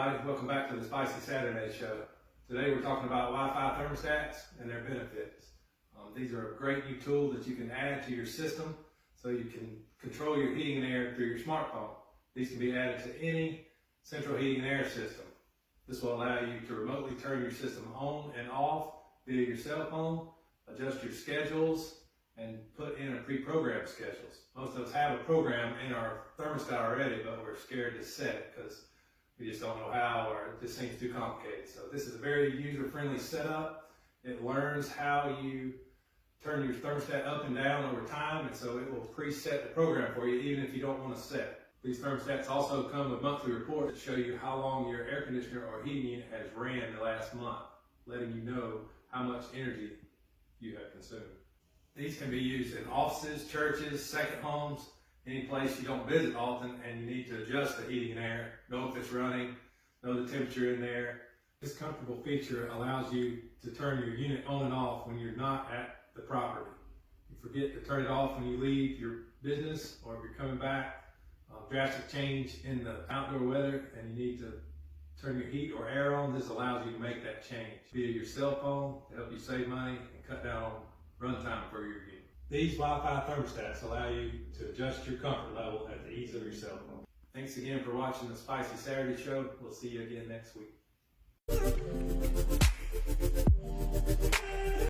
everybody, welcome back to the Spicy Saturday Show. Today we're talking about Wi-Fi thermostats and their benefits. These are a great new tool that you can add to your system so you can control your heating and air through your smartphone. These can be added to any central heating and air system. This will allow you to remotely turn your system on and off via your cell phone, adjust your schedules, and put in a pre-programmed schedules. Most of us have a program in our thermostat already, but we're scared to set it because we just don't know how, or it just seems too complicated. So this is a very user-friendly setup. It learns how you turn your thermostat up and down over time, and so it will preset the program for you even if you don't want to set it. These thermostats also come with monthly reports that show you how long your air conditioner or heating unit has ran the last month, letting you know how much energy you have consumed. These can be used in offices, churches, second homes, any place you don't visit often and you need to adjust the heating and air, know if it's running, know the temperature in there. This comfortable feature allows you to turn your unit on and off when you're not at the property. You forget to turn it off when you leave your business or if you're coming back. Drastic change in the outdoor weather and you need to turn your heat or air on. This allows you to make that change via your cell phone to help you save money and cut down on runtime for your unit. These Wi-Fi thermostats allow you to adjust your comfort level at the ease of your cell phone. Thanks again for watching the Spicy Saturday Show. We'll see you again next week.